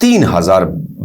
3000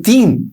3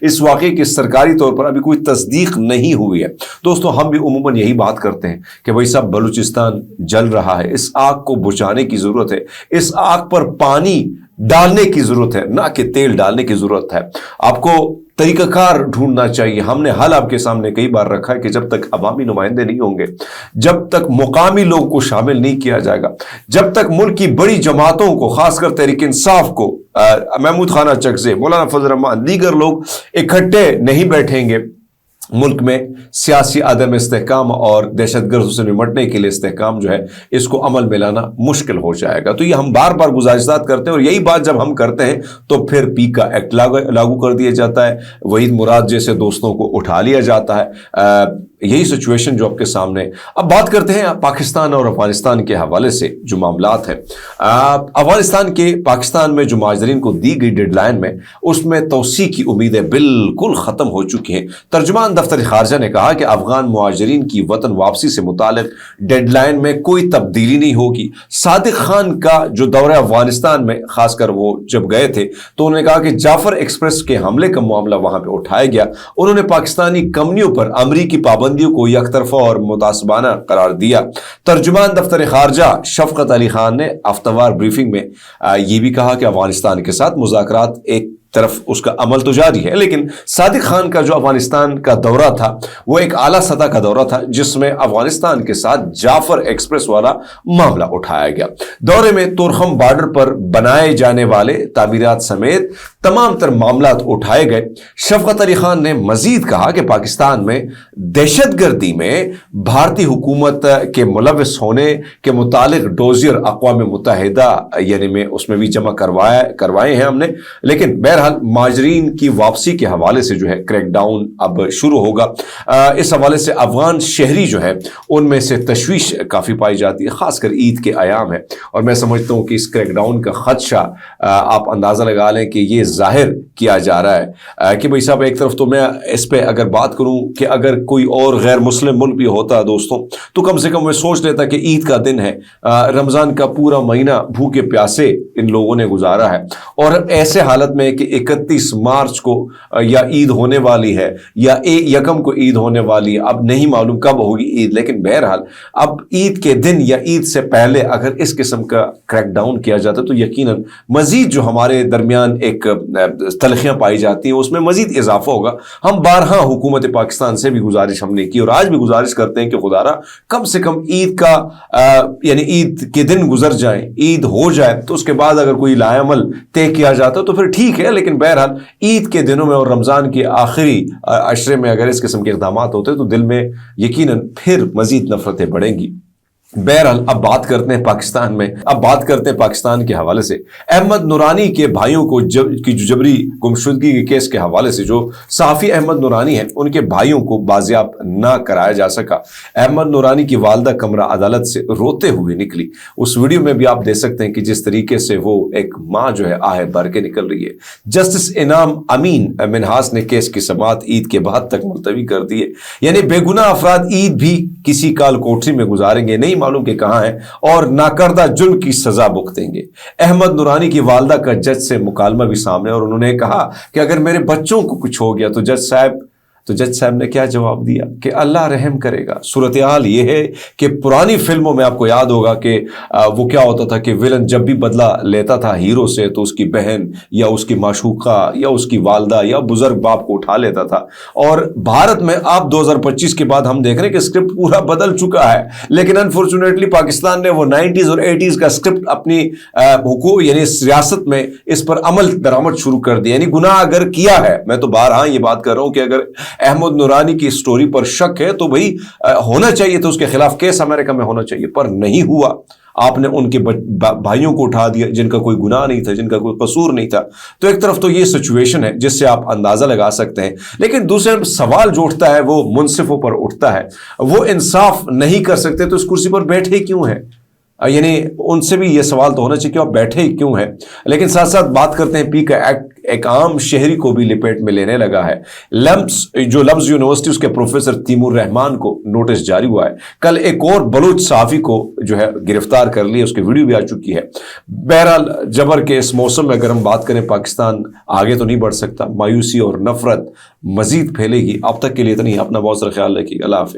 اس واقعے کی سرکاری طور پر ابھی کوئی تصدیق نہیں ہوئی ہے۔ دوستو ہم بھی عموماً یہی بات کرتے ہیں کہ بھائی صاحب بلوچستان جل رہا ہے، اس آگ کو بجھانے کی ضرورت ہے، اس آگ پر پانی ڈالنے کی ضرورت ہے، نہ کہ تیل ڈالنے کی ضرورت ہے۔ آپ کو طریقہ کار ڈھونڈنا چاہیے۔ ہم نے حل آپ کے سامنے کئی بار رکھا ہے کہ جب تک عوامی نمائندے نہیں ہوں گے، جب تک مقامی لوگوں کو شامل نہیں کیا جائے گا، جب تک ملک کی بڑی جماعتوں کو، خاص کر تحریک انصاف کو، محمود خانہ چکزے، مولانا فضل الرحمان، دیگر لوگ اکٹھے نہیں بیٹھیں گے، ملک میں سیاسی عدم استحکام اور دہشت گرد سے نمٹنے کے لیے استحکام جو ہے اس کو عمل میں لانا مشکل ہو جائے گا۔ تو یہ ہم بار بار گزارشات کرتے ہیں، اور یہی بات جب ہم کرتے ہیں تو پھر پی کا ایکٹ لاگو کر دیا جاتا ہے، وحید مراد جیسے دوستوں کو اٹھا لیا جاتا ہے۔ یہی سچویشن جو آپ کے سامنے۔ اب بات کرتے ہیں پاکستان اور افغانستان کے حوالے سے جو معاملات ہیں۔ افغانستان کے پاکستان میں جو مہاجرین کو دی گئی ڈیڈ لائن میں، اس میں توسیع کی امیدیں بالکل ختم ہو چکی ہیں۔ ترجمان دفتر خارجہ نے کہا کہ افغان مہاجرین کی وطن واپسی سے متعلق ڈیڈ لائن میں کوئی تبدیلی نہیں ہوگی۔ صادق خان کا جو دورہ افغانستان میں، خاص کر وہ جب گئے تھے تو انہوں نے کہا کہ جعفر ایکسپریس کے حملے کا معاملہ وہاں پہ اٹھایا گیا، انہوں نے پاکستانی کمپنیوں پر امریکی پابندیوں کو یک طرفہ اور متعصبانہ قرار دیا۔ ترجمان دفتر خارجہ شفقت علی خان نے ہفتہ وار بریفنگ میں یہ بھی کہا کہ افغانستان کے ساتھ مذاکرات ایک طرف اس کا عمل تو جاری ہے، لیکن صادق خان کا جو افغانستان کا دورہ تھا وہ ایک اعلیٰ سطح کا دورہ تھا جس میں افغانستان کے ساتھ جعفر ایکسپریس والا معاملہ اٹھایا گیا۔ دورے میں تورخم بارڈر پر بنائے جانے والے تعمیرات سمیت تمام تر معاملات اٹھائے گئے۔ شفقت علی خان نے مزید کہا کہ پاکستان میں دہشت گردی میں بھارتی حکومت کے ملوث ہونے کے متعلق ڈوزیر اقوام متحدہ یعنی میں اس میں بھی جمع کروائے ہیں ہم نے، لیکن بہرحال مہاجرین کی واپسی کے حوالے سے جو ہے کریک ڈاؤن اب شروع ہوگا۔ اس حوالے سے افغان شہری جو ہے ان میں سے تشویش کافی پائی جاتی ہے، خاص کر عید کے ایام ہے، اور میں سمجھتا ہوں کہ اس کریک ڈاؤن کا خدشہ آپ اندازہ لگا لیں کہ یہ ظاہر کیا جا رہا ہے کہ بھائی صاحب ایک طرف تو میں اس پہ اگر بات کروں کہ اگر کوئی اور غیر مسلم ملک بھی ہوتا دوستوں تو کم سے کم میں سوچ لیتا کہ عید کا دن ہے، رمضان کا پورا مہینہ بھوکے پیاسے ان لوگوں نے گزارا ہے، اور ایسے حالت میں کہ 31 مارچ کو یا عید ہونے والی ہے یا 1 کو عید ہونے والی ہے، اب نہیں معلوم کب ہوگی عید، لیکن بہرحال اب عید کے دن یا عید سے پہلے اگر اس قسم کا کریک ڈاؤن کیا جاتا تو یقیناً مزید جو ہمارے درمیان ایک تلخیاں پائی جاتی ہیں اس میں مزید اضافہ ہوگا۔ ہم بارہا حکومت پاکستان سے بھی گزارش ہم نے کی اور آج بھی گزارش کرتے ہیں کہ خدا را کم سے کم عید کا یعنی عید کے دن گزر جائیں، عید ہو جائے تو اس کے بعد اگر کوئی لائے عمل طے کیا جاتا تو پھر ٹھیک ہے، لیکن بہرحال عید کے دنوں میں اور رمضان کے آخری عشرے میں اگر اس قسم کے اقدامات ہوتے تو دل میں یقیناً پھر مزید نفرتیں بڑھیں گی۔ بہرحال اب بات کرتے ہیں پاکستان کے حوالے سے احمد نورانی کے بھائیوں کو کی جو جبری گمشدگی کے کیس کے حوالے سے جو صحافی احمد نورانی ہیں ان کے بھائیوں کو بازیاب نہ کرایا جا سکا۔ احمد نورانی کی والدہ کمرہ عدالت سے روتے ہوئے نکلی۔ اس ویڈیو میں بھی آپ دیکھ سکتے ہیں کہ جس طریقے سے وہ ایک ماں جو ہے آہ بھر کے نکل رہی ہے۔ جسٹس انعام امین منہاس نے کیس کی سماعت عید کے بعد تک ملتوی کر دی ہے، یعنی بے گناہ افراد عید بھی کسی کال کوٹری میں گزاریں گے، نہیں معلوم کہ کہاں ہیں، اور ناکردہ جرم کی سزا بھگتیں گے۔ احمد نورانی کی والدہ کا جج سے مکالمہ بھی سامنے، اور انہوں نے کہا کہ اگر میرے بچوں کو کچھ ہو گیا تو جج صاحب نے کیا جواب دیا کہ اللہ رحم کرے گا۔ صورتحال یہ ہے کہ پرانی فلموں میں آپ کو یاد ہوگا کہ وہ کیا ہوتا تھا کہ ویلن جب بھی بدلہ لیتا تھا ہیرو سے تو اس کی بہن یا اس کی معشوقہ یا اس کی والدہ یا بزرگ باپ کو اٹھا لیتا تھا، اور بھارت میں آپ 2025 کے بعد ہم دیکھ رہے ہیں کہ اسکرپٹ پورا بدل چکا ہے، لیکن انفارچونیٹلی پاکستان نے وہ 90s اور 80s کا اسکرپٹ اپنی حقوق یعنی ریاست میں اس پر عمل درآمد شروع کر دیا۔ یعنی گناہ اگر کیا ہے، میں تو بارہا یہ بات کر رہا ہوں کہ اگر احمد نورانی کی سٹوری پر شک ہے تو بھئی ہونا چاہیے تو اس کے خلاف کیس امریکہ میں ہونا چاہیے، پر نہیں ہوا۔ آپ نے ان کے بھائیوں کو اٹھا دیا جن کا کوئی گناہ نہیں تھا، جن کا کوئی قصور نہیں تھا۔ تو ایک طرف تو یہ سچویشن ہے جس سے آپ اندازہ لگا سکتے ہیں، لیکن دوسرے سوال جو اٹھتا ہے وہ منصفوں پر اٹھتا ہے، وہ انصاف نہیں کر سکتے تو اس کرسی پر بیٹھے کیوں ہیں؟ یعنی ان سے بھی یہ سوال تو ہونا چاہیے کہ آپ بیٹھے ہی کیوں ہیں. لیکن ساتھ ساتھ بات کرتے ہیں پی کا ایکٹ ایک عام شہری کو بھی لپیٹ میں لینے لگا ہے. لمز یونیورسٹی اس کے پروفیسر تیمور رحمان کو نوٹس جاری ہوا ہے. کل ایک اور بلوچ صحافی کو جو ہے گرفتار کر لیا، اس کی ویڈیو بھی آ چکی ہے. بہرحال جبر کے اس موسم میں اگر ہم بات کریں پاکستان آگے تو نہیں بڑھ سکتا، مایوسی اور نفرت مزید پھیلے گی. اب تک کے لیے اتنی، اپنا بہت سارا خیال رکھیے. اللہ حافظ.